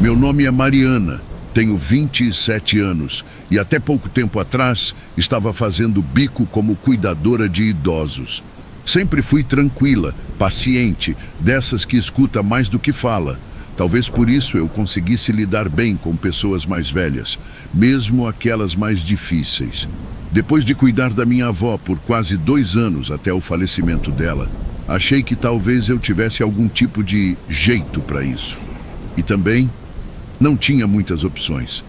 Meu nome é Mariana, tenho 27 anos e até pouco tempo atrás estava fazendo bico como cuidadora de idosos. Sempre fui tranquila, paciente, dessas que escuta mais do que fala. Talvez por isso eu conseguisse lidar bem com pessoas mais velhas, mesmo aquelas mais difíceis. Depois de cuidar da minha avó por quase 2 anos até o falecimento dela, achei que talvez eu tivesse algum tipo de jeito para isso. E também não tinha muitas opções.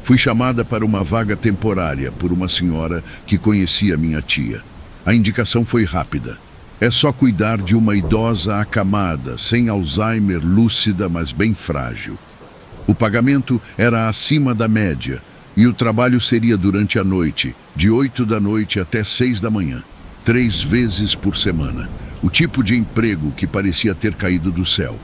Fui chamada para uma vaga temporária por uma senhora que conhecia minha tia. A indicação foi rápida. É só cuidar de uma idosa acamada, sem Alzheimer, lúcida, mas bem frágil. O pagamento era acima da média e o trabalho seria durante a noite, de 8 da noite até 6 da manhã, 3 vezes por semana. O tipo de emprego que parecia ter caído do céu.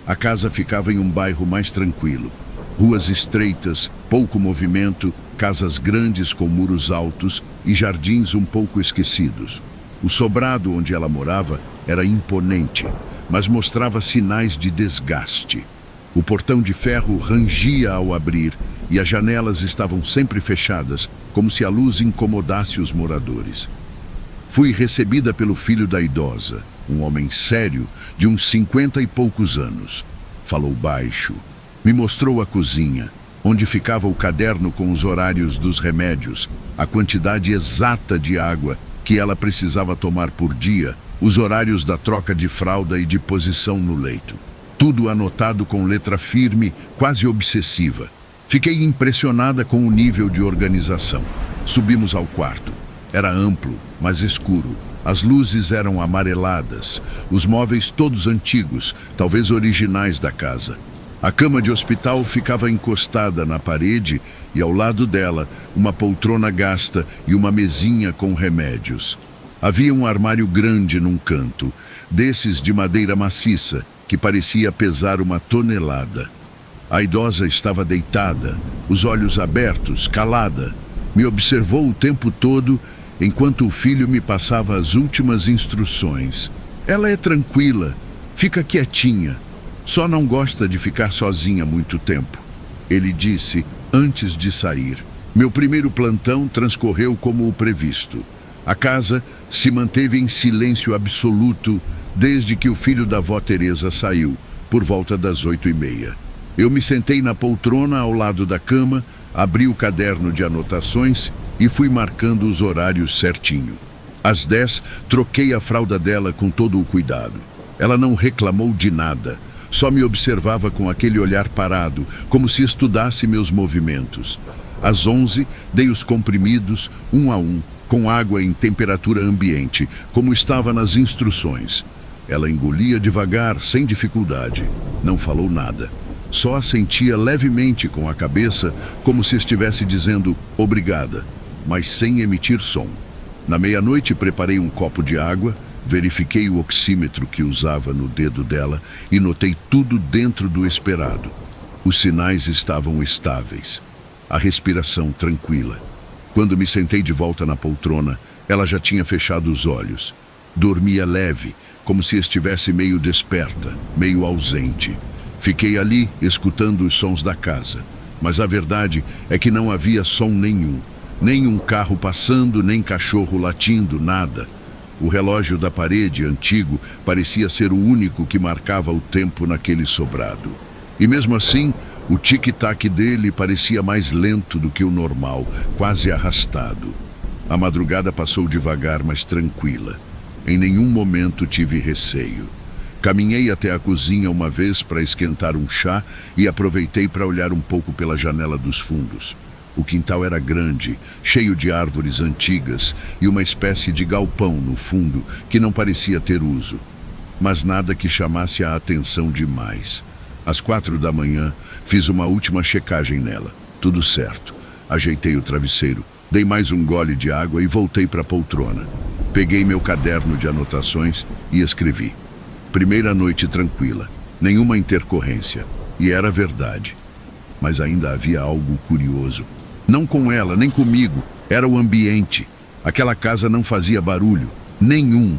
A casa ficava em um bairro mais tranquilo. Ruas estreitas, pouco movimento, casas grandes com muros altos e jardins um pouco esquecidos. O sobrado onde ela morava era imponente, mas mostrava sinais de desgaste. O portão de ferro rangia ao abrir e as janelas estavam sempre fechadas, como se a luz incomodasse os moradores. Fui recebida pelo filho da idosa, um homem sério de uns 50 e poucos anos. Falou baixo. Me mostrou a cozinha, onde ficava o caderno com os horários dos remédios, a quantidade exata de água que ela precisava tomar por dia, os horários da troca de fralda e de posição no leito. Tudo anotado com letra firme, quase obsessiva. Fiquei impressionada com o nível de organização. Subimos ao quarto. Era amplo, mas escuro. As luzes eram amareladas, os móveis todos antigos, talvez originais da casa. A cama de hospital ficava encostada na parede e ao lado dela uma poltrona gasta e uma mesinha com remédios. Havia um armário grande num canto, desses de madeira maciça, que parecia pesar 1 tonelada. A idosa estava deitada, os olhos abertos, calada. Me observou o tempo todo enquanto o filho me passava as últimas instruções. Ela é tranquila, fica quietinha, só não gosta de ficar sozinha muito tempo, ele disse antes de sair. Meu primeiro plantão transcorreu como o previsto. A casa se manteve em silêncio absoluto desde que o filho da avó Teresa saiu, por volta das 8h30. Eu me sentei na poltrona ao lado da cama, abri o caderno de anotações e fui marcando os horários certinho. Às 10, troquei a fralda dela com todo o cuidado. Ela não reclamou de nada, só me observava com aquele olhar parado, como se estudasse meus movimentos. Às 11, dei os comprimidos, um a um, com água em temperatura ambiente, como estava nas instruções. Ela engolia devagar, sem dificuldade. Não falou nada. Só assentia levemente com a cabeça, como se estivesse dizendo obrigada, mas sem emitir som. Na meia-noite preparei um copo de água, verifiquei o oxímetro que usava no dedo dela e notei tudo dentro do esperado. Os sinais estavam estáveis. A respiração tranquila. Quando me sentei de volta na poltrona, ela já tinha fechado os olhos. Dormia leve, como se estivesse meio desperta, meio ausente. Fiquei ali, escutando os sons da casa. Mas a verdade é que não havia som nenhum. Nem um carro passando, nem cachorro latindo, nada. O relógio da parede, antigo, parecia ser o único que marcava o tempo naquele sobrado. E mesmo assim, o tic-tac dele parecia mais lento do que o normal, quase arrastado. A madrugada passou devagar, mas tranquila. Em nenhum momento tive receio. Caminhei até a cozinha uma vez para esquentar um chá e aproveitei para olhar um pouco pela janela dos fundos. O quintal era grande, cheio de árvores antigas e uma espécie de galpão no fundo que não parecia ter uso. Mas nada que chamasse a atenção demais. Às 4 da manhã, fiz uma última checagem nela. Tudo certo. Ajeitei o travesseiro, dei mais um gole de água e voltei para a poltrona. Peguei meu caderno de anotações e escrevi. Primeira noite tranquila, nenhuma intercorrência. E era verdade. Mas ainda havia algo curioso. Não com ela, nem comigo. Era o ambiente. Aquela casa não fazia barulho. Nenhum.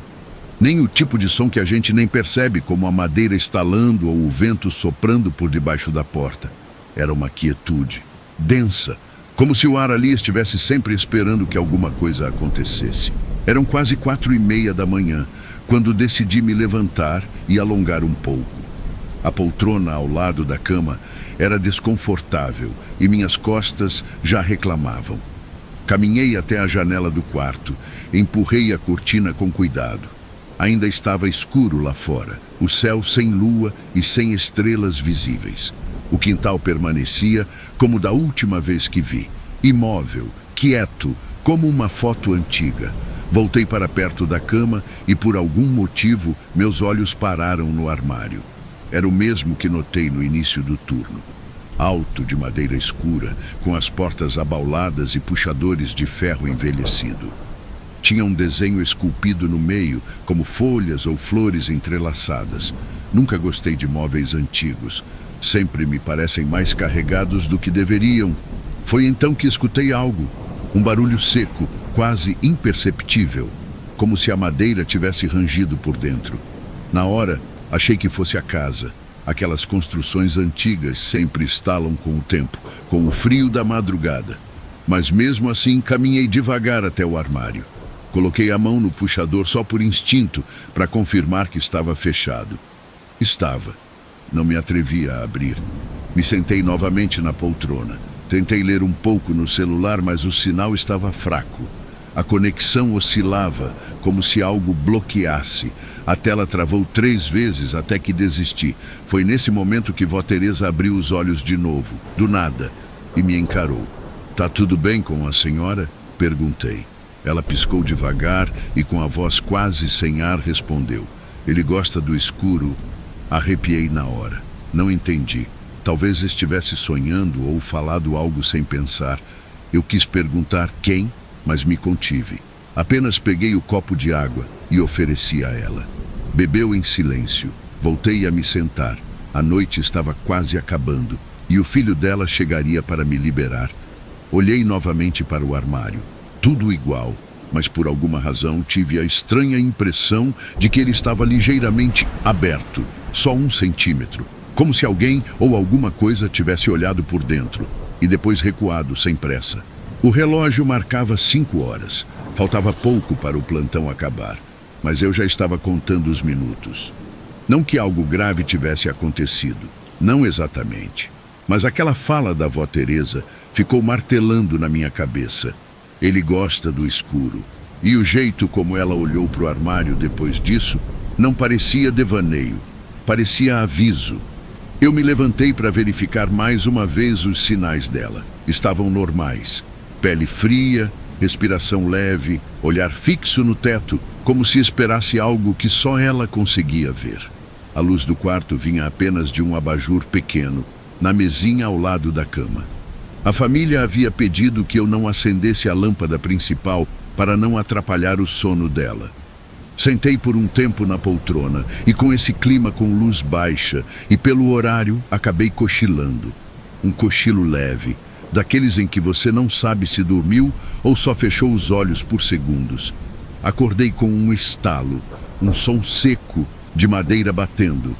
Nem o tipo de som que a gente nem percebe, como a madeira estalando ou o vento soprando por debaixo da porta. Era uma quietude, densa, como se o ar ali estivesse sempre esperando que alguma coisa acontecesse. Eram quase 4:30 da manhã, quando decidi me levantar e alongar um pouco. A poltrona ao lado da cama era desconfortável e minhas costas já reclamavam. Caminhei até a janela do quarto, empurrei a cortina com cuidado. Ainda estava escuro lá fora, o céu sem lua e sem estrelas visíveis. O quintal permanecia como da última vez que vi, imóvel, quieto, como uma foto antiga. Voltei para perto da cama e, por algum motivo, meus olhos pararam no armário. Era o mesmo que notei no início do turno. Alto, de madeira escura, com as portas abauladas e puxadores de ferro envelhecido. Tinha um desenho esculpido no meio, como folhas ou flores entrelaçadas. Nunca gostei de móveis antigos. Sempre me parecem mais carregados do que deveriam. Foi então que escutei algo. Um barulho seco, quase imperceptível, como se a madeira tivesse rangido por dentro. Na hora, achei que fosse a casa. Aquelas construções antigas sempre estalam com o tempo, com o frio da madrugada. Mas mesmo assim, caminhei devagar até o armário. Coloquei a mão no puxador só por instinto, para confirmar que estava fechado. Estava. Não me atrevi a abrir. Me sentei novamente na poltrona. Tentei ler um pouco no celular, mas o sinal estava fraco. A conexão oscilava, como se algo bloqueasse. A tela travou 3 vezes até que desisti. Foi nesse momento que Vó Teresa abriu os olhos de novo, do nada, e me encarou. "Tá tudo bem com a senhora?" perguntei. Ela piscou devagar e, com a voz quase sem ar, respondeu: "Ele gosta do escuro." Arrepiei na hora. Não entendi. Talvez estivesse sonhando ou falado algo sem pensar. Eu quis perguntar quem, mas me contive. Apenas peguei o copo de água e ofereci a ela. Bebeu em silêncio. Voltei a me sentar. A noite estava quase acabando e o filho dela chegaria para me liberar. Olhei novamente para o armário. Tudo igual, mas por alguma razão tive a estranha impressão de que ele estava ligeiramente aberto, só 1 centímetro, como se alguém ou alguma coisa tivesse olhado por dentro e depois recuado sem pressa. O relógio marcava 5 horas. Faltava pouco para o plantão acabar, mas eu já estava contando os minutos. Não que algo grave tivesse acontecido, não exatamente, mas aquela fala da Vó Teresa ficou martelando na minha cabeça. Ele gosta do escuro. E o jeito como ela olhou para o armário depois disso não parecia devaneio, parecia aviso. Eu me levantei para verificar mais uma vez os sinais dela. Estavam normais. Pele fria, respiração leve, olhar fixo no teto, como se esperasse algo que só ela conseguia ver. A luz do quarto vinha apenas de um abajur pequeno, na mesinha ao lado da cama. A família havia pedido que eu não acendesse a lâmpada principal para não atrapalhar o sono dela. Sentei por um tempo na poltrona e, com esse clima com luz baixa e pelo horário, acabei cochilando. Um cochilo leve, daqueles em que você não sabe se dormiu ou só fechou os olhos por segundos. Acordei com um estalo, um som seco de madeira batendo.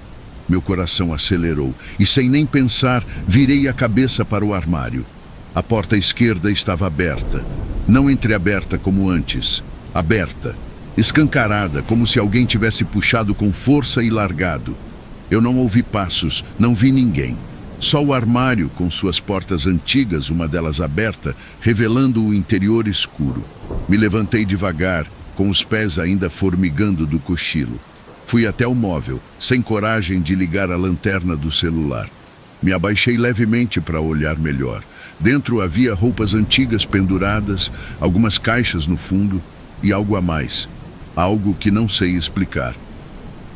Meu coração acelerou e, sem nem pensar, virei a cabeça para o armário. A porta esquerda estava aberta, não entreaberta como antes, aberta, escancarada, como se alguém tivesse puxado com força e largado. Eu não ouvi passos, não vi ninguém. Só o armário, com suas portas antigas, uma delas aberta, revelando o interior escuro. Me levantei devagar, com os pés ainda formigando do cochilo. Fui até o móvel, sem coragem de ligar a lanterna do celular. Me abaixei levemente para olhar melhor. Dentro havia roupas antigas penduradas, algumas caixas no fundo e algo a mais. Algo que não sei explicar.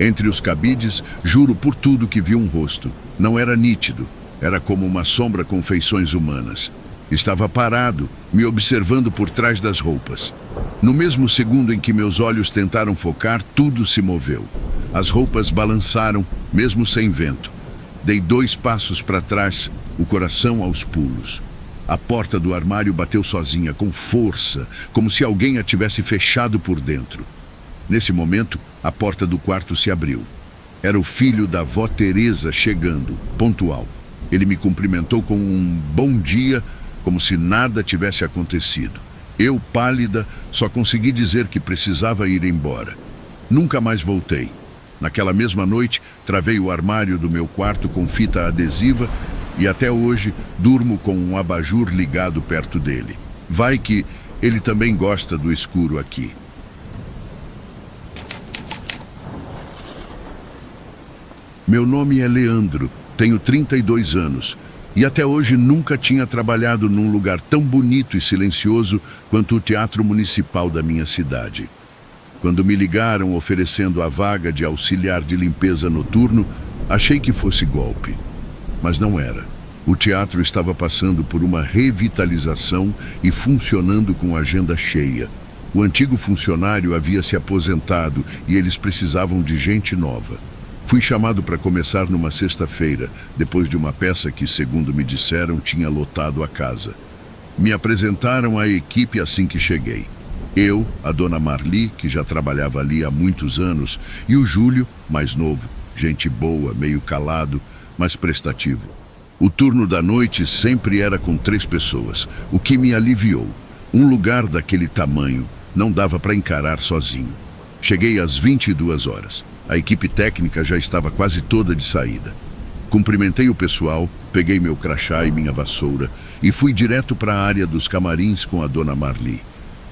Entre os cabides, juro por tudo que vi um rosto. Não era nítido, era como uma sombra com feições humanas. Estava parado, me observando por trás das roupas. No mesmo segundo em que meus olhos tentaram focar, tudo se moveu. As roupas balançaram, mesmo sem vento. Dei 2 passos para trás, o coração aos pulos. A porta do armário bateu sozinha, com força, como se alguém a tivesse fechado por dentro. Nesse momento, a porta do quarto se abriu. Era o filho da Vó Teresa chegando, pontual. Ele me cumprimentou com um bom dia, como se nada tivesse acontecido. Eu, pálida, só consegui dizer que precisava ir embora. Nunca mais voltei. Naquela mesma noite, travei o armário do meu quarto com fita adesiva e até hoje durmo com um abajur ligado perto dele. Vai que ele também gosta do escuro aqui. Meu nome é Leandro, tenho 32 anos e até hoje nunca tinha trabalhado num lugar tão bonito e silencioso quanto o Teatro Municipal da minha cidade. Quando me ligaram oferecendo a vaga de auxiliar de limpeza noturno, achei que fosse golpe. Mas não era. O teatro estava passando por uma revitalização e funcionando com agenda cheia. O antigo funcionário havia se aposentado e eles precisavam de gente nova. Fui chamado para começar numa sexta-feira, depois de uma peça que, segundo me disseram, tinha lotado a casa. Me apresentaram à equipe assim que cheguei. Eu, a dona Marli, que já trabalhava ali há muitos anos, e o Júlio, mais novo, gente boa, meio calado, mas prestativo. O turno da noite sempre era com 3 pessoas, o que me aliviou. Um lugar daquele tamanho não dava para encarar sozinho. Cheguei às 22 horas. A equipe técnica já estava quase toda de saída. Cumprimentei o pessoal, peguei meu crachá e minha vassoura e fui direto para a área dos camarins com a dona Marli.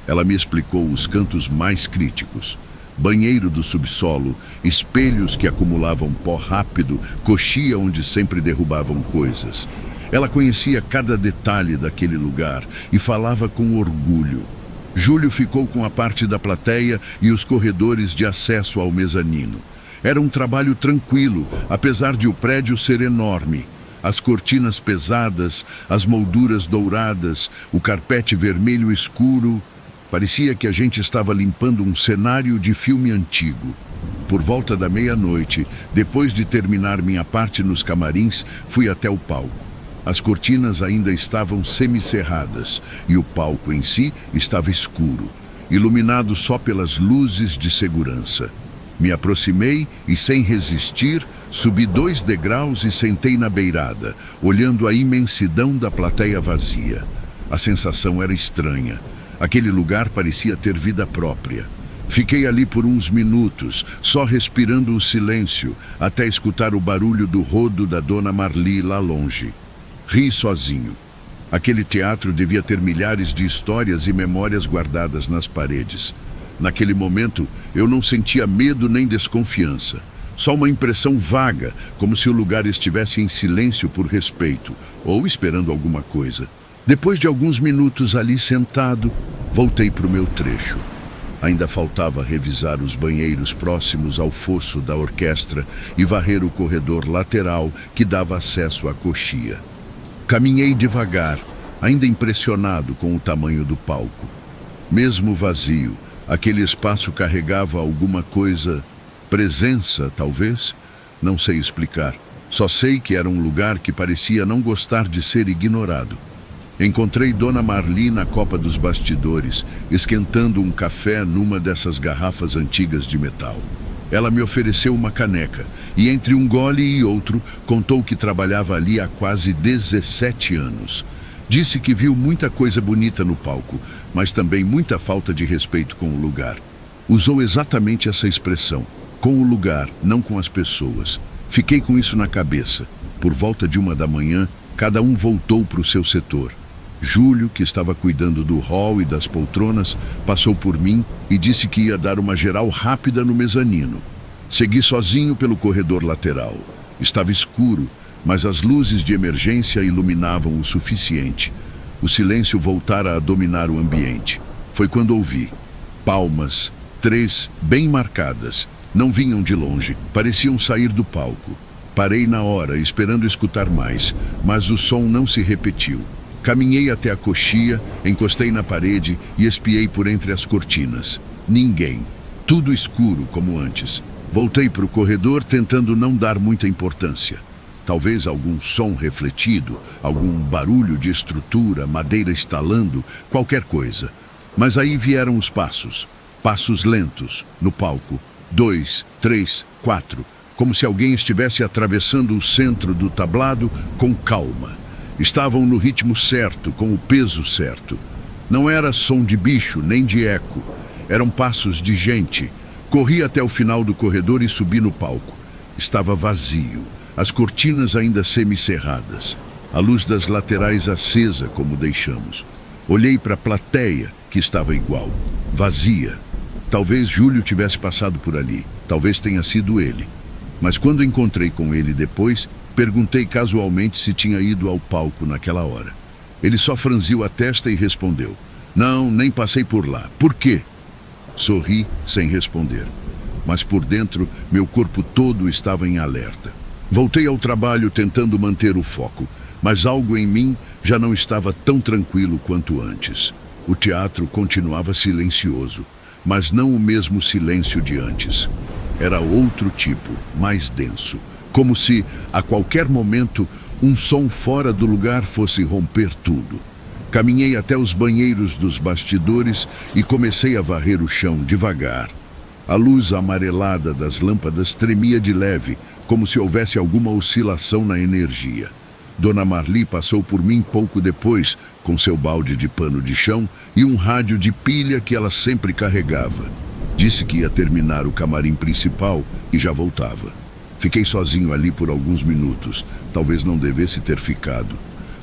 Ela me explicou os cantos mais críticos. Banheiro do subsolo, espelhos que acumulavam pó rápido, coxia onde sempre derrubavam coisas. Ela conhecia cada detalhe daquele lugar e falava com orgulho. Júlio ficou com a parte da plateia e os corredores de acesso ao mezanino. Era um trabalho tranquilo, apesar de o prédio ser enorme. As cortinas pesadas, as molduras douradas, o carpete vermelho escuro. Parecia que a gente estava limpando um cenário de filme antigo. Por volta da meia-noite, depois de terminar minha parte nos camarins, fui até o palco. As cortinas ainda estavam semicerradas e o palco em si estava escuro, iluminado só pelas luzes de segurança. Me aproximei e, sem resistir, subi 2 degraus e sentei na beirada, olhando a imensidão da plateia vazia. A sensação era estranha. Aquele lugar parecia ter vida própria. Fiquei ali por uns minutos, só respirando o silêncio, até escutar o barulho do rodo da dona Marli lá longe. Ri sozinho. Aquele teatro devia ter milhares de histórias e memórias guardadas nas paredes. Naquele momento, eu não sentia medo nem desconfiança. Só uma impressão vaga, como se o lugar estivesse em silêncio por respeito, ou esperando alguma coisa. Depois de alguns minutos ali sentado, voltei para o meu trecho. Ainda faltava revisar os banheiros próximos ao fosso da orquestra e varrer o corredor lateral que dava acesso à coxia. Caminhei devagar, ainda impressionado com o tamanho do palco. Mesmo vazio, aquele espaço carregava alguma coisa, presença, talvez? Não sei explicar. Só sei que era um lugar que parecia não gostar de ser ignorado. Encontrei Dona Marli na copa dos bastidores, esquentando um café numa dessas garrafas antigas de metal. Ela me ofereceu uma caneca e, entre um gole e outro, contou que trabalhava ali há quase 17 anos. Disse que viu muita coisa bonita no palco, mas também muita falta de respeito com o lugar. Usou exatamente essa expressão, com o lugar, não com as pessoas. Fiquei com isso na cabeça. Por volta de 1 da manhã, cada um voltou para o seu setor. Júlio, que estava cuidando do hall e das poltronas, passou por mim e disse que ia dar uma geral rápida no mezanino. Segui sozinho pelo corredor lateral. Estava escuro, mas as luzes de emergência iluminavam o suficiente. O silêncio voltara a dominar o ambiente. Foi quando ouvi. Palmas, 3, bem marcadas. Não vinham de longe, pareciam sair do palco. Parei na hora, esperando escutar mais, mas o som não se repetiu. Caminhei até a coxia, encostei na parede e espiei por entre as cortinas. Ninguém. Tudo escuro, como antes. Voltei para o corredor, tentando não dar muita importância. Talvez algum som refletido, algum barulho de estrutura, madeira estalando, qualquer coisa. Mas aí vieram os passos. Passos lentos, no palco. 2, 3, 4. como se alguém estivesse atravessando o centro do tablado com calma. Estavam no ritmo certo, com o peso certo. Não era som de bicho, nem de eco. Eram passos de gente. Corri até o final do corredor e subi no palco. Estava vazio, as cortinas ainda semicerradas, a luz das laterais acesa como deixamos. Olhei para a plateia, que estava igual, vazia. Talvez Júlio tivesse passado por ali, talvez tenha sido ele. Mas quando encontrei com ele depois, perguntei casualmente se tinha ido ao palco naquela hora. Ele só franziu a testa e respondeu: "Não, nem passei por lá. Por quê?" Sorri sem responder. Mas por dentro, meu corpo todo estava em alerta. Voltei ao trabalho tentando manter o foco, mas algo em mim já não estava tão tranquilo quanto antes. O teatro continuava silencioso, mas não o mesmo silêncio de antes. Era outro tipo, mais denso, como se, a qualquer momento, um som fora do lugar fosse romper tudo. Caminhei até os banheiros dos bastidores e comecei a varrer o chão devagar. A luz amarelada das lâmpadas tremia de leve, como se houvesse alguma oscilação na energia. Dona Marli passou por mim pouco depois, com seu balde de pano de chão e um rádio de pilha que ela sempre carregava. Disse que ia terminar o camarim principal e já voltava. Fiquei sozinho ali por alguns minutos, talvez não devesse ter ficado.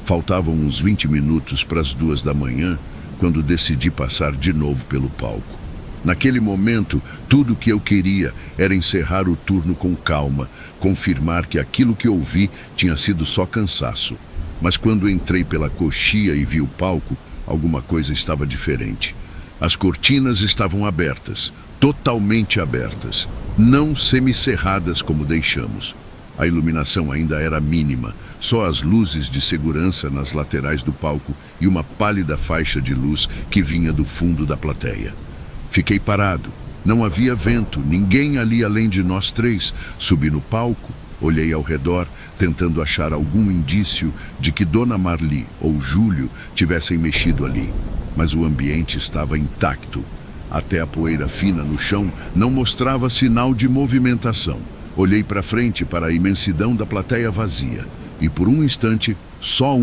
Faltavam uns 20 minutos para as 2 da manhã, quando decidi passar de novo pelo palco. Naquele momento, tudo o que eu queria era encerrar o turno com calma, confirmar que aquilo que ouvi tinha sido só cansaço. Mas quando entrei pela coxia e vi o palco, alguma coisa estava diferente. As cortinas estavam abertas, totalmente abertas, não semicerradas como deixamos. A iluminação ainda era mínima, só as luzes de segurança nas laterais do palco e uma pálida faixa de luz que vinha do fundo da plateia. Fiquei parado. Não havia vento, ninguém ali além de nós três. Subi no palco, olhei ao redor, tentando achar algum indício de que Dona Marli ou Júlio tivessem mexido ali. Mas o ambiente estava intacto. Até a poeira fina no chão não mostrava sinal de movimentação. Olhei para frente para a imensidão da plateia vazia. E por um instante, só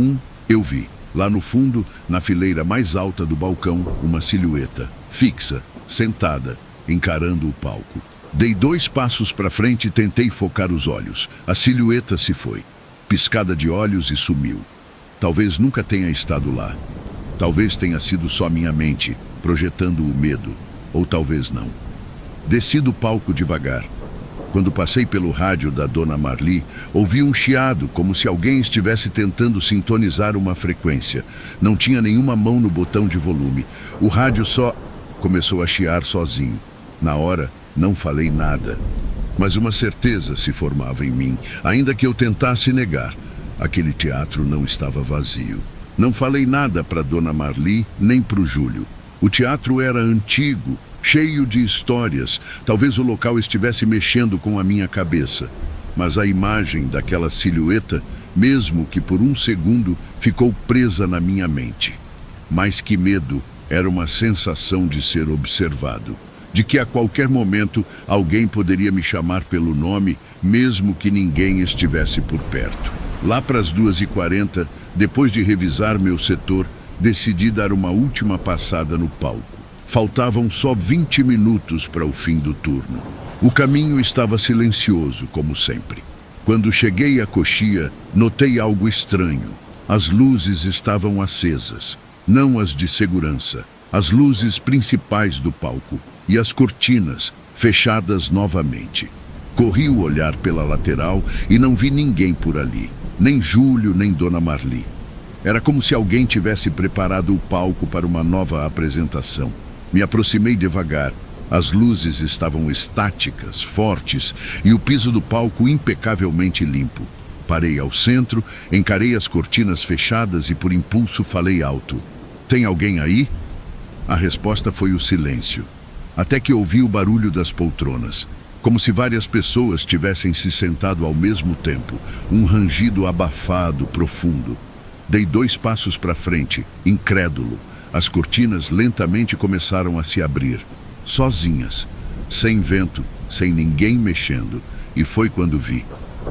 eu vi. Lá no fundo, na fileira mais alta do balcão, uma silhueta, fixa, sentada, encarando o palco. Dei 2 passos para frente e tentei focar os olhos. A silhueta se foi. Piscada de olhos e sumiu. Talvez nunca tenha estado lá. Talvez tenha sido só minha mente, projetando o medo. Ou talvez não. Desci do palco devagar. Quando passei pelo rádio da Dona Marli, ouvi um chiado, como se alguém estivesse tentando sintonizar uma frequência. Não tinha nenhuma mão no botão de volume. O rádio só começou a chiar sozinho. Na hora, não falei nada. Mas uma certeza se formava em mim, ainda que eu tentasse negar. Aquele teatro não estava vazio. Não falei nada para Dona Marli, nem para o Júlio. O teatro era antigo, cheio de histórias. Talvez o local estivesse mexendo com a minha cabeça. Mas a imagem daquela silhueta, mesmo que por um segundo, ficou presa na minha mente. Mais que medo, era uma sensação de ser observado. De que a qualquer momento alguém poderia me chamar pelo nome, mesmo que ninguém estivesse por perto. Lá para as 2h40, depois de revisar meu setor, decidi dar uma última passada no palco. Faltavam só 20 minutos para o fim do turno. O caminho estava silencioso, como sempre. Quando cheguei à coxia, notei algo estranho. As luzes estavam acesas, não as de segurança, as luzes principais do palco e as cortinas fechadas novamente. Corri o olhar pela lateral e não vi ninguém por ali, nem Júlio, nem Dona Marli. Era como se alguém tivesse preparado o palco para uma nova apresentação. Me aproximei devagar. As luzes estavam estáticas, fortes, e o piso do palco impecavelmente limpo. Parei ao centro, encarei as cortinas fechadas e por impulso falei alto. "Tem alguém aí?" A resposta foi o silêncio. Até que ouvi o barulho das poltronas, como se várias pessoas tivessem se sentado ao mesmo tempo, um rangido abafado, profundo. Dei 2 passos para frente, incrédulo. As cortinas lentamente começaram a se abrir, sozinhas, sem vento, sem ninguém mexendo. e foi quando vi.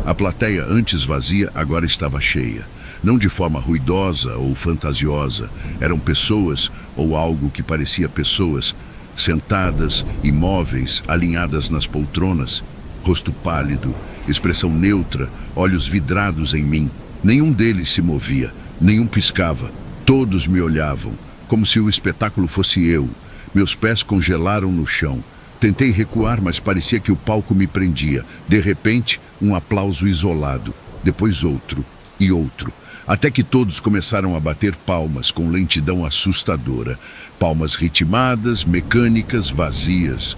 A plateia, antes vazia, agora estava cheia. Não de forma ruidosa ou fantasiosa. Eram pessoas, ou algo que parecia pessoas, sentadas, imóveis, alinhadas nas poltronas. Rosto pálido, expressão neutra, olhos vidrados em mim. Nenhum deles se movia, nenhum piscava. Todos me olhavam, como se o espetáculo fosse eu. Meus pés congelaram no chão. Tentei recuar, mas parecia que o palco me prendia. De repente, um aplauso isolado, depois outro e outro, até que todos começaram a bater palmas com lentidão assustadora. Palmas ritmadas, mecânicas, vazias.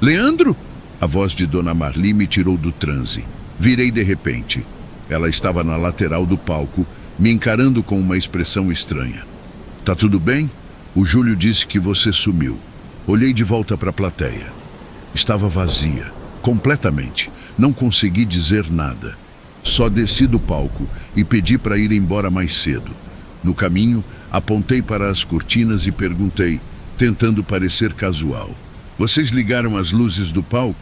Leandro? A voz de Dona Marli me tirou do transe. Virei de repente. Ela estava na lateral do palco, me encarando com uma expressão estranha. Tá tudo bem? O Júlio disse que você sumiu. Olhei de volta para a plateia. Estava vazia, completamente. Não consegui dizer nada. Só desci do palco e pedi para ir embora mais cedo. No caminho, apontei para as cortinas e perguntei, tentando parecer casual. Vocês ligaram as luzes do palco?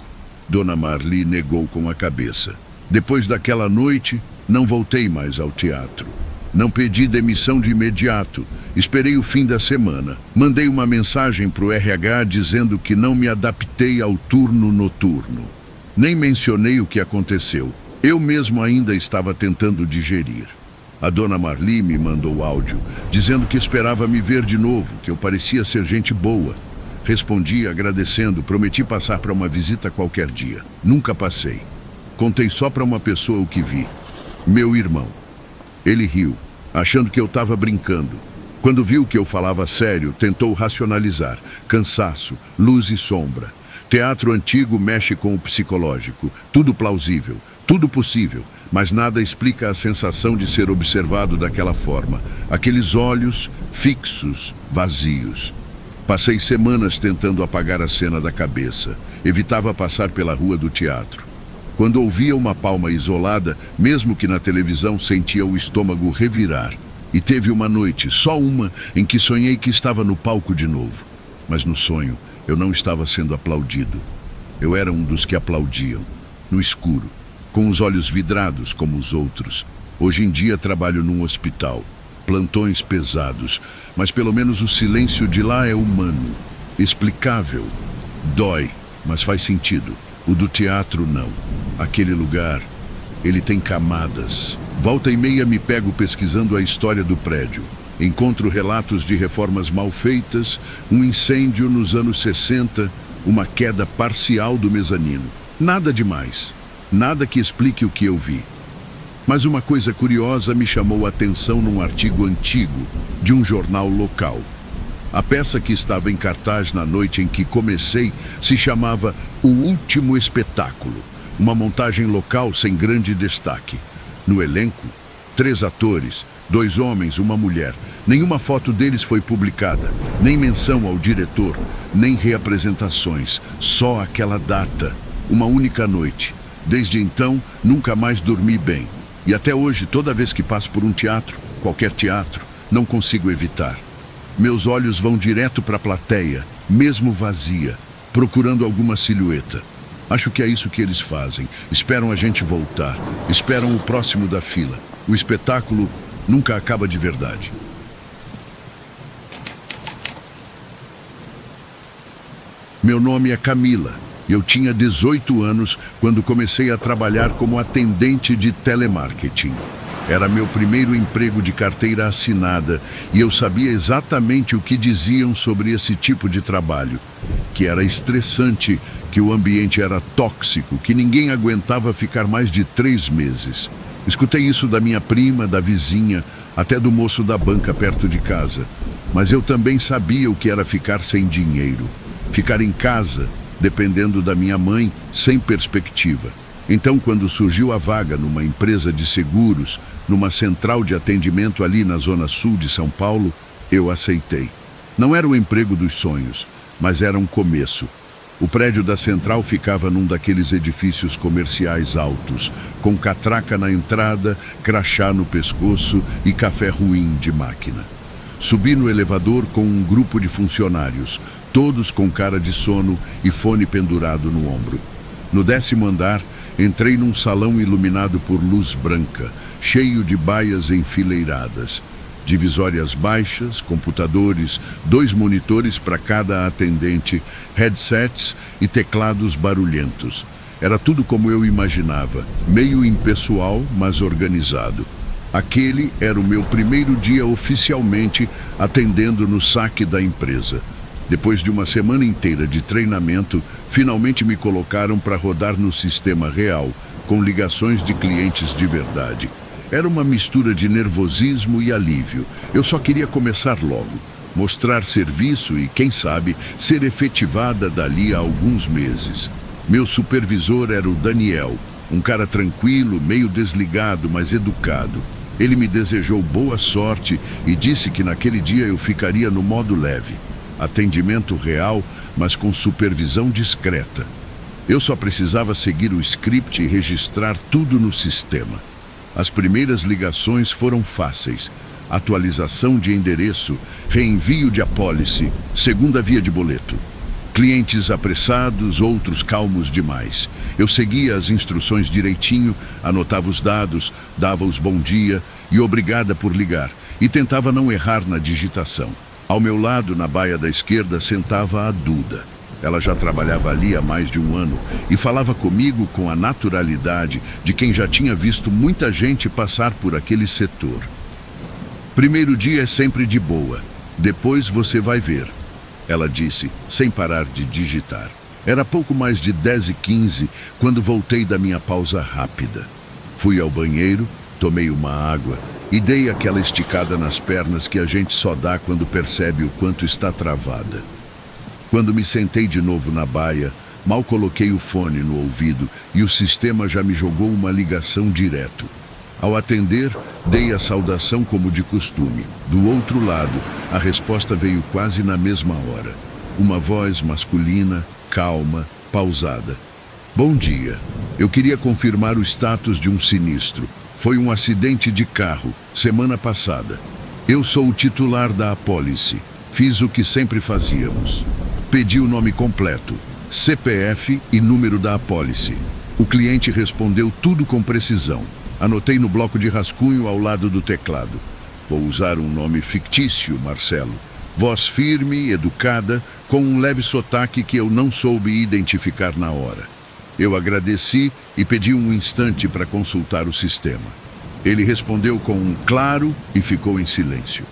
Dona Marli negou com a cabeça. Depois daquela noite, não voltei mais ao teatro. Não pedi demissão de imediato. Esperei o fim da semana. Mandei uma mensagem para o RH dizendo que não me adaptei ao turno noturno. Nem mencionei o que aconteceu. Eu mesmo ainda estava tentando digerir. A Dona Marli me mandou áudio, dizendo que esperava me ver de novo, que eu parecia ser gente boa. Respondi agradecendo, prometi passar para uma visita qualquer dia. Nunca passei. Contei só para uma pessoa o que vi. Meu irmão. Ele riu, achando que eu estava brincando. Quando viu que eu falava sério, tentou racionalizar. Cansaço, luz e sombra. Teatro antigo mexe com o psicológico. Tudo plausível, tudo possível, mas nada explica a sensação de ser observado daquela forma. Aqueles olhos fixos, vazios. Passei semanas tentando apagar a cena da cabeça. Evitava passar pela rua do teatro. Quando ouvia uma palma isolada, mesmo que na televisão, sentia o estômago revirar. E teve uma noite, só uma, em que sonhei que estava no palco de novo. Mas no sonho, eu não estava sendo aplaudido. Eu era um dos que aplaudiam, no escuro, com os olhos vidrados como os outros. Hoje em dia trabalho num hospital. Plantões pesados, mas pelo menos o silêncio de lá é humano, explicável. Dói, mas faz sentido. O do teatro não. Aquele lugar, ele tem camadas. Volta e meia me pego pesquisando a história do prédio. Encontro relatos de reformas mal feitas, um incêndio nos anos 60, uma queda parcial do mezanino. Nada demais. Nada que explique o que eu vi. Mas uma coisa curiosa me chamou a atenção num artigo antigo de um jornal local. A peça que estava em cartaz na noite em que comecei se chamava O Último Espetáculo, uma montagem local sem grande destaque. No elenco, 3 atores, 2 homens, uma mulher. Nenhuma foto deles foi publicada, nem menção ao diretor, nem reapresentações. Só aquela data, uma única noite. Desde então, nunca mais dormi bem. E até hoje, toda vez que passo por um teatro, qualquer teatro, não consigo evitar. Meus olhos vão direto para a plateia, mesmo vazia, procurando alguma silhueta. Acho que é isso que eles fazem. Esperam a gente voltar. Esperam o próximo da fila. O espetáculo nunca acaba de verdade. Meu nome é Camila. Eu tinha 18 anos quando comecei a trabalhar como atendente de telemarketing. Era meu primeiro emprego de carteira assinada e eu sabia exatamente o que diziam sobre esse tipo de trabalho. Que era estressante, que o ambiente era tóxico, que ninguém aguentava ficar mais de 3 meses. Escutei isso da minha prima, da vizinha, até do moço da banca perto de casa. Mas eu também sabia o que era ficar sem dinheiro. Ficar em casa, dependendo da minha mãe, sem perspectiva. Então, quando surgiu a vaga numa empresa de seguros, numa central de atendimento ali na zona sul de São Paulo, eu aceitei. Não era o emprego dos sonhos, mas era um começo. O prédio da central ficava num daqueles edifícios comerciais altos, com catraca na entrada, crachá no pescoço e café ruim de máquina. Subi no elevador com um grupo de funcionários, todos com cara de sono e fone pendurado no ombro. No 10º andar, Entrei num salão iluminado por luz branca, cheio de baias enfileiradas. Divisórias baixas, computadores, 2 monitores para cada atendente, headsets e teclados barulhentos. Era tudo como eu imaginava, meio impessoal, mas organizado. Aquele era o meu primeiro dia oficialmente atendendo no saque da empresa. Depois de uma semana inteira de treinamento, finalmente me colocaram para rodar no sistema real, com ligações de clientes de verdade. Era uma mistura de nervosismo e alívio. Eu só queria começar logo, mostrar serviço e, quem sabe, ser efetivada dali a alguns meses. Meu supervisor era o Daniel, um cara tranquilo, meio desligado, mas educado. Ele me desejou boa sorte e disse que naquele dia eu ficaria no modo leve. Atendimento real, mas com supervisão discreta. Eu só precisava seguir o script e registrar tudo no sistema. As primeiras ligações foram fáceis. Atualização de endereço, reenvio de apólice, segunda via de boleto. Clientes apressados, outros calmos demais. Eu seguia as instruções direitinho, anotava os dados, dava os bom dia e obrigada por ligar, e tentava não errar na digitação. Ao meu lado, na baia da esquerda, sentava a Duda. Ela já trabalhava ali há mais de um ano e falava comigo com a naturalidade de quem já tinha visto muita gente passar por aquele setor. Primeiro dia é sempre de boa, depois você vai ver, ela disse, sem parar de digitar. Era pouco mais de 10h15 quando voltei da minha pausa rápida. Fui ao banheiro, tomei uma água e dei aquela esticada nas pernas que a gente só dá quando percebe o quanto está travada. Quando me sentei de novo na baia, mal coloquei o fone no ouvido e o sistema já me jogou uma ligação direto. Ao atender, dei a saudação como de costume. Do outro lado, a resposta veio quase na mesma hora. Uma voz masculina, calma, pausada. Bom dia. Eu queria confirmar o status de um sinistro. Foi um acidente de carro, semana passada. Eu sou o titular da apólice. Fiz o que sempre fazíamos. Pedi o nome completo, CPF e número da apólice. O cliente respondeu tudo com precisão. Anotei no bloco de rascunho ao lado do teclado. Vou usar um nome fictício, Marcelo. Voz firme, educada, com um leve sotaque que eu não soube identificar na hora. Eu agradeci e pedi um instante para consultar o sistema. Ele respondeu com um claro e ficou em silêncio.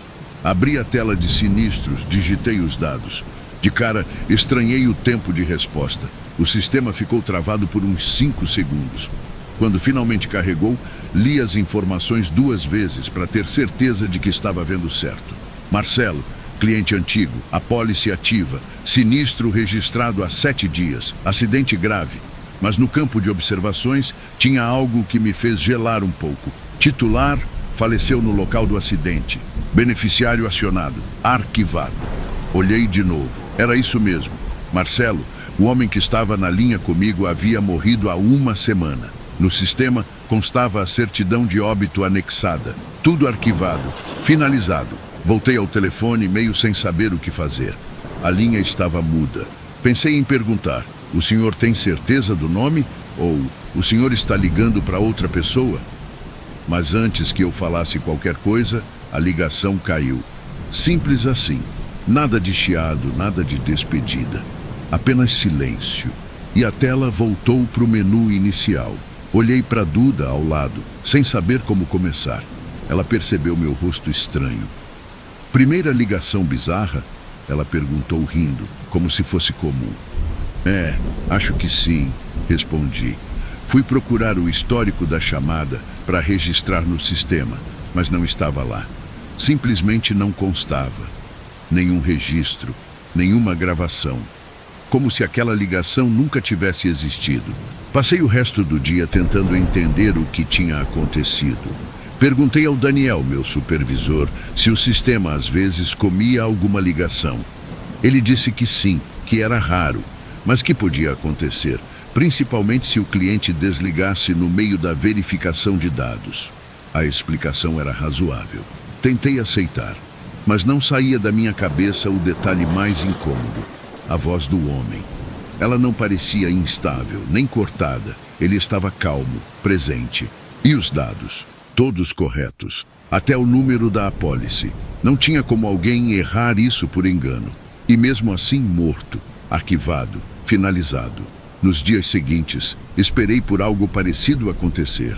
Abri a tela de sinistros, digitei os dados. De cara, estranhei o tempo de resposta. O sistema ficou travado por uns 5 segundos. Quando finalmente carregou, li as informações 2 vezes para ter certeza de que estava vendo certo. Marcelo, cliente antigo, apólice ativa, sinistro registrado há 7 dias, acidente grave. Mas no campo de observações tinha algo que me fez gelar um pouco. Titular faleceu no local do acidente. Beneficiário acionado, arquivado. Olhei de novo. Era isso mesmo. Marcelo, o homem que estava na linha comigo, havia morrido há 1 semana. No sistema constava a certidão de óbito anexada. Tudo arquivado, finalizado. Voltei ao telefone meio sem saber o que fazer. A linha estava muda. Pensei em perguntar, o senhor tem certeza do nome? Ou o senhor está ligando para outra pessoa? Mas antes que eu falasse qualquer coisa, a ligação caiu. Simples assim. Nada de chiado, nada de despedida. Apenas silêncio. E a tela voltou para o menu inicial. Olhei para Duda ao lado, sem saber como começar. Ela percebeu meu rosto estranho. Primeira ligação bizarra? Ela perguntou rindo, como se fosse comum. Acho que sim, respondi. Fui procurar o histórico da chamada para registrar no sistema, mas não estava lá. Simplesmente não constava. Nenhum registro, nenhuma gravação. Como se aquela ligação nunca tivesse existido. Passei o resto do dia tentando entender o que tinha acontecido. Perguntei ao Daniel, meu supervisor, se o sistema às vezes comia alguma ligação. Ele disse que sim, que era raro, mas que podia acontecer, principalmente se o cliente desligasse no meio da verificação de dados. A explicação era razoável. Tentei aceitar, mas não saía da minha cabeça o detalhe mais incômodo, a voz do homem. Ela não parecia instável, nem cortada. Ele estava calmo, presente. E os dados? Todos corretos. Até o número da apólice. Não tinha como alguém errar isso por engano. E mesmo assim morto, arquivado, finalizado. Nos dias seguintes, esperei por algo parecido acontecer.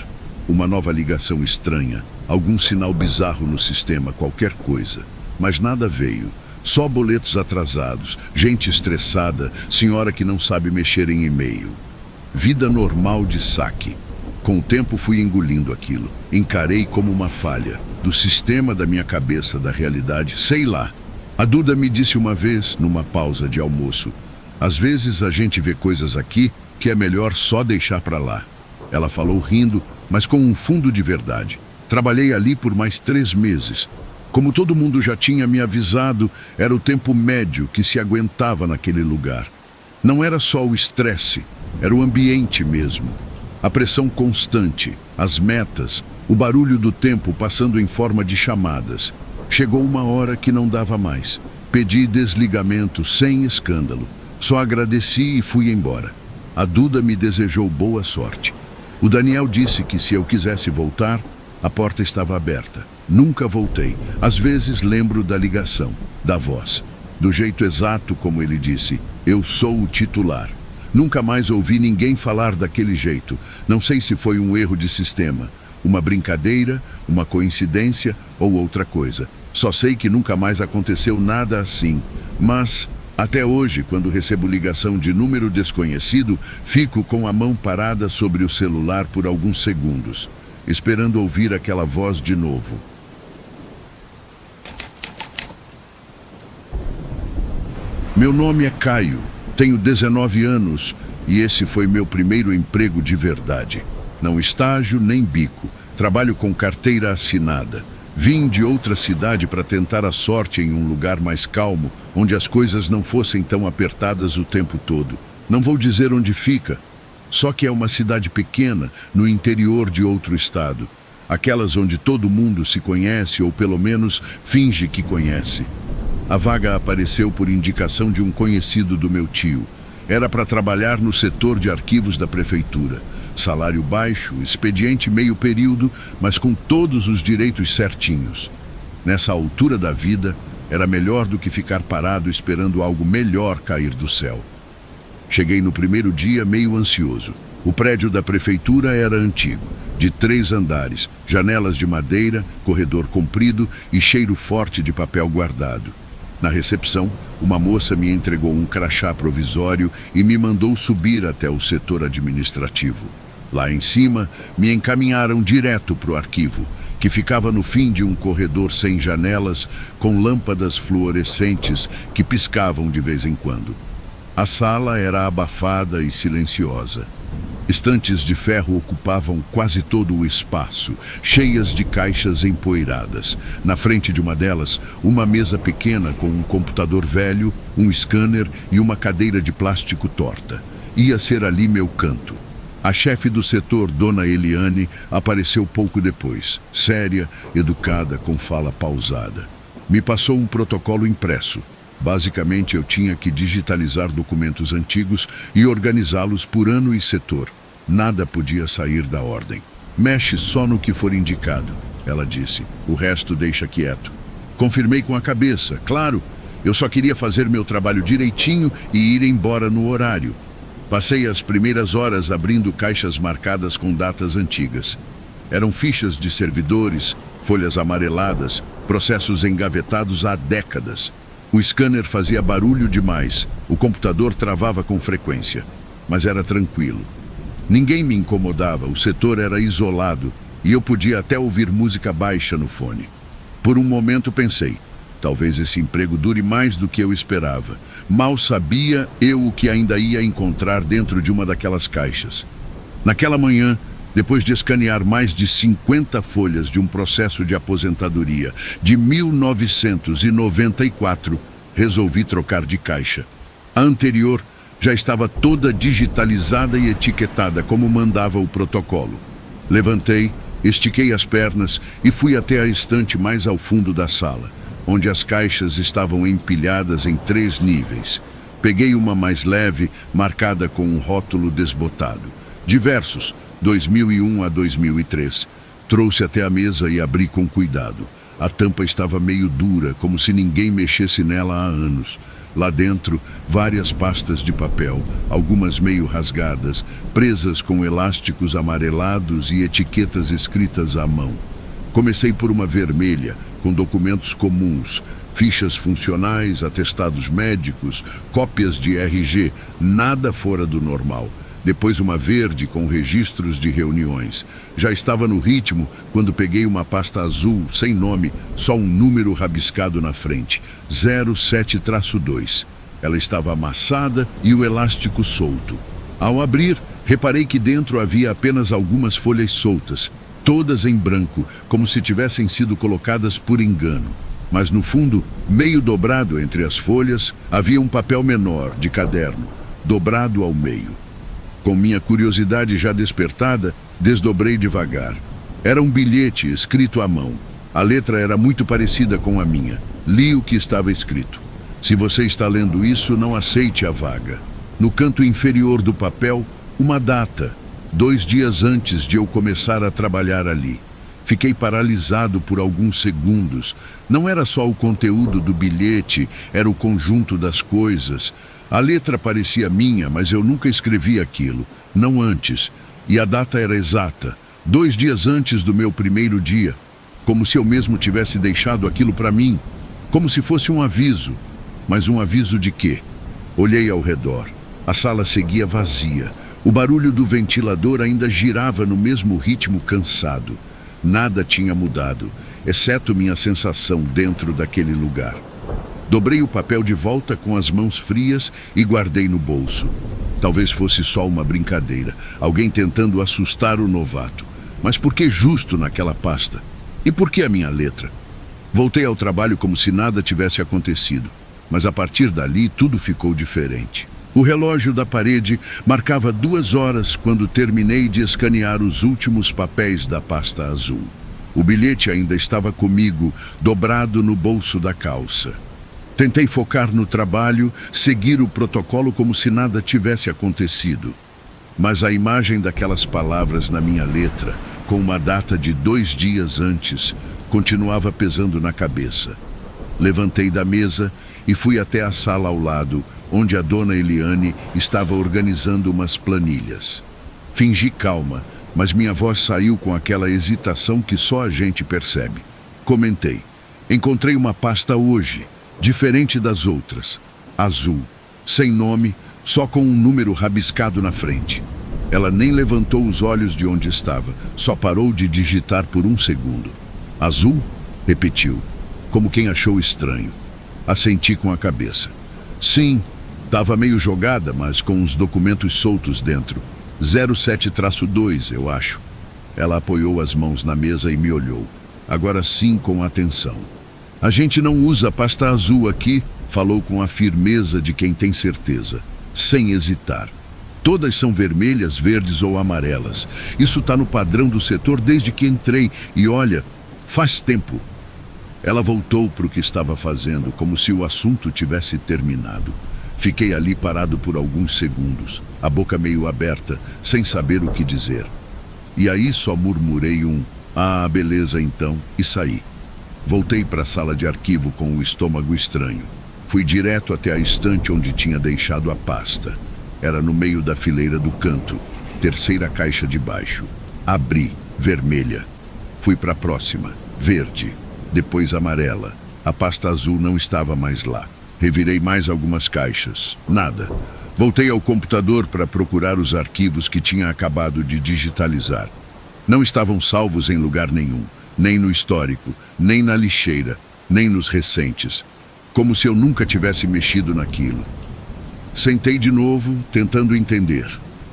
Uma nova ligação estranha, algum sinal bizarro no sistema, qualquer coisa. Mas nada veio. Só boletos atrasados, gente estressada, senhora que não sabe mexer em e-mail. Vida normal de saque. Com o tempo fui engolindo aquilo. Encarei como uma falha. Do sistema, da minha cabeça, da realidade, sei lá. A Duda me disse uma vez, numa pausa de almoço, às vezes a gente vê coisas aqui que é melhor só deixar pra lá. Ela falou rindo, mas com um fundo de verdade. Trabalhei ali por mais 3 meses. Como todo mundo já tinha me avisado, era o tempo médio que se aguentava naquele lugar. Não era só o estresse, era o ambiente mesmo. A pressão constante, as metas, o barulho do tempo passando em forma de chamadas. Chegou uma hora que não dava mais. Pedi desligamento sem escândalo. Só agradeci e fui embora. A Duda me desejou boa sorte. O Daniel disse que se eu quisesse voltar, a porta estava aberta. Nunca voltei. Às vezes lembro da ligação, da voz. Do jeito exato como ele disse, eu sou o titular. Nunca mais ouvi ninguém falar daquele jeito. Não sei se foi um erro de sistema, uma brincadeira, uma coincidência ou outra coisa. Só sei que nunca mais aconteceu nada assim. Mas, até hoje, quando recebo ligação de número desconhecido, fico com a mão parada sobre o celular por alguns segundos, esperando ouvir aquela voz de novo. Meu nome é Caio, tenho 19 anos e esse foi meu primeiro emprego de verdade. Não estágio nem bico, trabalho com carteira assinada. Vim de outra cidade para tentar a sorte em um lugar mais calmo, onde as coisas não fossem tão apertadas o tempo todo. Não vou dizer onde fica, só que é uma cidade pequena, no interior de outro estado. Aquelas onde todo mundo se conhece ou pelo menos finge que conhece. A vaga apareceu por indicação de um conhecido do meu tio. Era para trabalhar no setor de arquivos da prefeitura. Salário baixo, expediente meio período, mas com todos os direitos certinhos. Nessa altura da vida, era melhor do que ficar parado esperando algo melhor cair do céu. Cheguei no primeiro dia meio ansioso. O prédio da prefeitura era antigo, de 3 andares, janelas de madeira, corredor comprido e cheiro forte de papel guardado. Na recepção, uma moça me entregou um crachá provisório e me mandou subir até o setor administrativo. Lá em cima, me encaminharam direto para o arquivo, que ficava no fim de um corredor sem janelas, com lâmpadas fluorescentes que piscavam de vez em quando. A sala era abafada e silenciosa. Estantes de ferro ocupavam quase todo o espaço, cheias de caixas empoeiradas. Na frente de uma delas, uma mesa pequena com um computador velho, um scanner e uma cadeira de plástico torta. Ia ser ali meu canto. A chefe do setor, Dona Eliane, apareceu pouco depois, séria, educada, com fala pausada. Me passou um protocolo impresso. Basicamente, eu tinha que digitalizar documentos antigos e organizá-los por ano e setor. Nada podia sair da ordem. Mexe só no que for indicado, ela disse. O resto deixa quieto. Confirmei com a cabeça, claro. Eu só queria fazer meu trabalho direitinho e ir embora no horário. Passei as primeiras horas abrindo caixas marcadas com datas antigas. Eram fichas de servidores, folhas amareladas, processos engavetados há décadas. O scanner fazia barulho demais, o computador travava com frequência, mas era tranquilo. Ninguém me incomodava, o setor era isolado e eu podia até ouvir música baixa no fone. Por um momento pensei, talvez esse emprego dure mais do que eu esperava. Mal sabia eu o que ainda ia encontrar dentro de uma daquelas caixas. Naquela manhã, depois de escanear mais de 50 folhas de um processo de aposentadoria de 1994, resolvi trocar de caixa. A anterior já estava toda digitalizada e etiquetada como mandava o protocolo. Levantei, estiquei as pernas e fui até a estante mais ao fundo da sala, onde as caixas estavam empilhadas em 3 níveis. Peguei uma mais leve, marcada com um rótulo desbotado. Diversos, 2001 a 2003. Trouxe até a mesa e abri com cuidado. A tampa estava meio dura, como se ninguém mexesse nela há anos. Lá dentro, várias pastas de papel, algumas meio rasgadas, presas com elásticos amarelados e etiquetas escritas à mão. Comecei por uma vermelha, com documentos comuns, fichas funcionais, atestados médicos, cópias de RG, nada fora do normal. Depois uma verde com registros de reuniões. Já estava no ritmo quando peguei uma pasta azul, sem nome, só um número rabiscado na frente, 07-2. Ela estava amassada e o elástico solto. Ao abrir, reparei que dentro havia apenas algumas folhas soltas, todas em branco, como se tivessem sido colocadas por engano. Mas no fundo, meio dobrado entre as folhas, havia um papel menor, de caderno, dobrado ao meio. Com minha curiosidade já despertada, desdobrei devagar. Era um bilhete escrito à mão. A letra era muito parecida com a minha. Li o que estava escrito. Se você está lendo isso, não aceite a vaga. No canto inferior do papel, uma data, 2 dias antes de eu começar a trabalhar ali. Fiquei paralisado por alguns segundos. Não era só o conteúdo do bilhete, era o conjunto das coisas. A letra parecia minha, mas eu nunca escrevi aquilo, não antes. E a data era exata, 2 dias antes do meu primeiro dia. Como se eu mesmo tivesse deixado aquilo para mim. Como se fosse um aviso. Mas um aviso de quê? Olhei ao redor. A sala seguia vazia. O barulho do ventilador ainda girava no mesmo ritmo cansado. Nada tinha mudado, exceto minha sensação dentro daquele lugar. Dobrei o papel de volta com as mãos frias e guardei no bolso. Talvez fosse só uma brincadeira, alguém tentando assustar o novato. Mas por que justo naquela pasta? E por que a minha letra? Voltei ao trabalho como se nada tivesse acontecido, mas a partir dali tudo ficou diferente. O relógio da parede marcava 2 horas quando terminei de escanear os últimos papéis da pasta azul. O bilhete ainda estava comigo, dobrado no bolso da calça. Tentei focar no trabalho, seguir o protocolo como se nada tivesse acontecido. Mas a imagem daquelas palavras na minha letra, com uma data de 2 dias antes, continuava pesando na cabeça. Levantei da mesa e fui até a sala ao lado, onde a dona Eliane estava organizando umas planilhas. Fingi calma, mas minha voz saiu com aquela hesitação que só a gente percebe. Comentei: encontrei uma pasta hoje, diferente das outras, azul, sem nome, só com um número rabiscado na frente. Ela nem levantou os olhos de onde estava, só parou de digitar por 1 segundo. Azul? Repetiu, como quem achou estranho. Assenti com a cabeça. Sim, estava meio jogada, mas com uns documentos soltos dentro. 07-2, eu acho. Ela apoiou as mãos na mesa e me olhou. Agora sim, com atenção. A gente não usa pasta azul aqui, falou com a firmeza de quem tem certeza, sem hesitar. Todas são vermelhas, verdes ou amarelas. Isso está no padrão do setor desde que entrei e olha, faz tempo. Ela voltou para o que estava fazendo, como se o assunto tivesse terminado. Fiquei ali parado por alguns segundos, a boca meio aberta, sem saber o que dizer. E aí só murmurei um "Ah, beleza então", e saí. Voltei para a sala de arquivo com o estômago estranho. Fui direto até a estante onde tinha deixado a pasta. Era no meio da fileira do canto, 3ª caixa de baixo. Abri, vermelha. Fui para a próxima, verde, depois amarela. A pasta azul não estava mais lá. Revirei mais algumas caixas. Nada. Voltei ao computador para procurar os arquivos que tinha acabado de digitalizar. Não estavam salvos em lugar nenhum. Nem no histórico, nem na lixeira, nem nos recentes. Como se eu nunca tivesse mexido naquilo. Sentei de novo, tentando entender.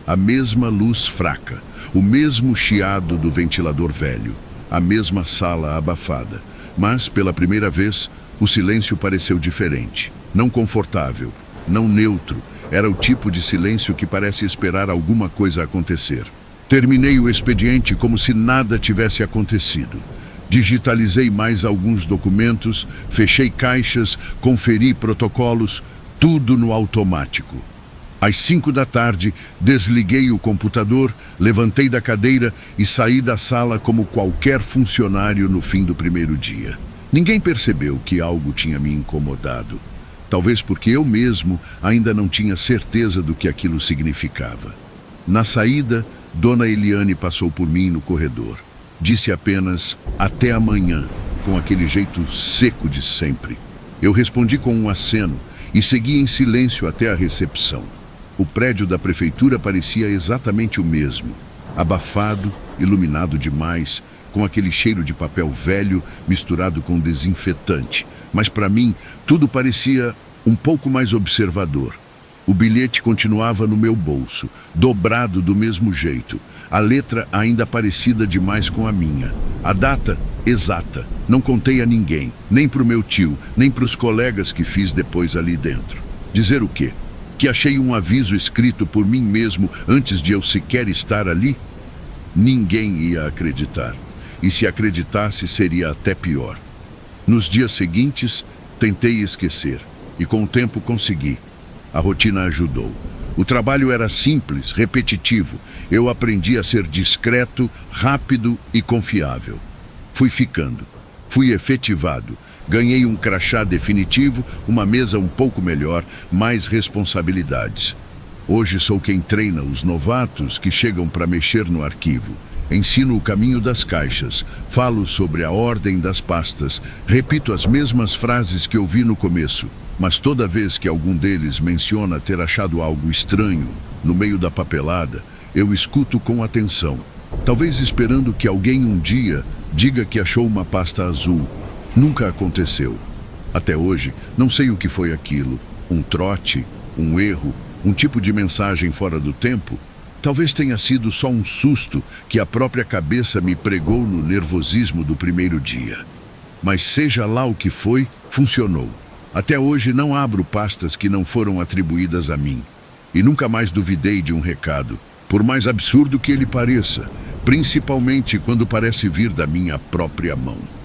A mesma luz fraca, o mesmo chiado do ventilador velho, a mesma sala abafada. Mas, pela primeira vez, o silêncio pareceu diferente. Não confortável, não neutro. Era o tipo de silêncio que parece esperar alguma coisa acontecer. Terminei o expediente como se nada tivesse acontecido. Digitalizei mais alguns documentos, fechei caixas, conferi protocolos, tudo no automático. Às 5 da tarde, desliguei o computador, levantei da cadeira e saí da sala como qualquer funcionário no fim do primeiro dia. Ninguém percebeu que algo tinha me incomodado. Talvez porque eu mesmo ainda não tinha certeza do que aquilo significava. Na saída, Dona Eliane passou por mim no corredor. Disse apenas, até amanhã, com aquele jeito seco de sempre. Eu respondi com um aceno e segui em silêncio até a recepção. O prédio da prefeitura parecia exatamente o mesmo. Abafado, iluminado demais, com aquele cheiro de papel velho misturado com desinfetante. Mas para mim, tudo parecia um pouco mais observador. O bilhete continuava no meu bolso, dobrado do mesmo jeito. A letra ainda parecida demais com a minha. A data exata. Não contei a ninguém, nem para o meu tio, nem para os colegas que fiz depois ali dentro. Dizer o quê? Que achei um aviso escrito por mim mesmo antes de eu sequer estar ali? Ninguém ia acreditar. E se acreditasse, seria até pior. Nos dias seguintes, tentei esquecer. E com o tempo consegui. A rotina ajudou. O trabalho era simples, repetitivo. Eu aprendi a ser discreto, rápido e confiável. Fui ficando. Fui efetivado. Ganhei um crachá definitivo, uma mesa um pouco melhor, mais responsabilidades. Hoje sou quem treina os novatos que chegam para mexer no arquivo. Ensino o caminho das caixas, falo sobre a ordem das pastas, repito as mesmas frases que ouvi no começo, mas toda vez que algum deles menciona ter achado algo estranho no meio da papelada, eu escuto com atenção, talvez esperando que alguém um dia diga que achou uma pasta azul. Nunca aconteceu. Até hoje, não sei o que foi aquilo. Um trote, um erro, um tipo de mensagem fora do tempo. Talvez tenha sido só um susto que a própria cabeça me pregou no nervosismo do primeiro dia. Mas seja lá o que foi, funcionou. Até hoje não abro pastas que não foram atribuídas a mim. E nunca mais duvidei de um recado, por mais absurdo que ele pareça, principalmente quando parece vir da minha própria mão.